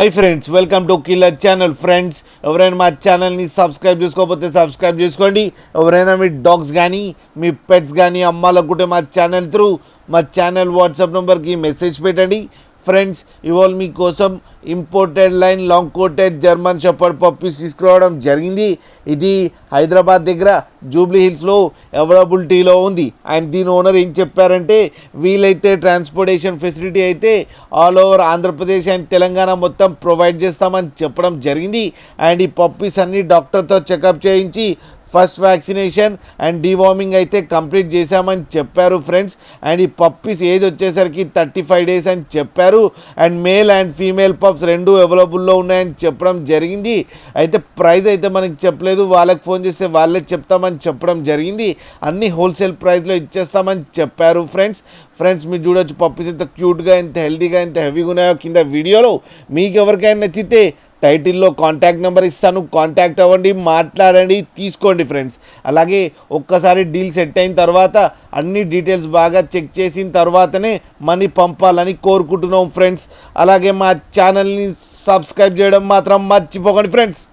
Hi friends, welcome to killer channel. Friends, ఎవరైనా మా ఛానల్ని సబ్స్క్రైబ్ చేసుకోకపోతే సబ్స్క్రైబ్ చేసుకోండి. ఎవరైనా మీ డాగ్స్ కానీ మీ పెట్స్ కానీ అమ్మాలనుకుంటే మా ఛానల్ వాట్సాప్ నెంబర్కి మెసేజ్ పెట్టండి. ఫ్రెండ్స్, ఇవాళ మీకోసం imported line long coated German shepherd puppies తీసుకురావడం జరిగింది. ఇది హైదరాబాద్ దగ్గర జూబ్లీ హిల్స్లో అవైలబిలిటీలో ఉంది. అండ్ దీని ఓనర్ ఏం చెప్పారంటే, వీలైతే ట్రాన్స్పోర్టేషన్ ఫెసిలిటీ అయితే all over Andhra Pradesh and Telangana మొత్తం ప్రొవైడ్ చేస్తామని చెప్పడం జరిగింది. అండ్ ఈ పప్పీస్ అన్ని డాక్టర్తో చెకప్ చేయించి ఫస్ట్ వ్యాక్సినేషన్ అండ్ డీవార్మింగ్ అయితే కంప్లీట్ చేశామని చెప్పారు ఫ్రెండ్స్. అండ్ ఈ పప్పీస్ ఏజ్ వచ్చేసరికి 35 days అని చెప్పారు. And male and female pups రెండు అవైలబుల్లో ఉన్నాయని చెప్పడం జరిగింది. అయితే ప్రైస్ అయితే మనకి చెప్పలేదు, వాళ్ళకి ఫోన్ చేస్తే వాళ్ళే చెప్తామని చెప్పడం జరిగింది. అన్ని హోల్సేల్ ప్రైస్లో ఇచ్చేస్తామని చెప్పారు ఫ్రెండ్స్. మీరు చూడొచ్చు పప్పీస్ ఎంత క్యూట్గా, ఎంత హెల్తీగా, ఎంత హెవీగా ఉన్నాయో కింద వీడియోలో. మీకు ఎవరికైనా నచ్చితే టైటిల్లో కాంటాక్ట్ నెంబర్ ఇస్తాను, కాంటాక్ట్ అవ్వండి, మాట్లాడండి, తీసుకోండి ఫ్రెండ్స్. అలాగే ఒక్కసారి డీల్ సెట్ అయిన తర్వాత అన్ని డీటెయిల్స్ బాగా చెక్ చేసిన తర్వాతనే మనీ పంపాలని కోరుకుంటున్నాం ఫ్రెండ్స్. అలాగే మా ఛానల్ని సబ్స్క్రైబ్ చేయడం మాత్రం మర్చిపోకండి ఫ్రెండ్స్.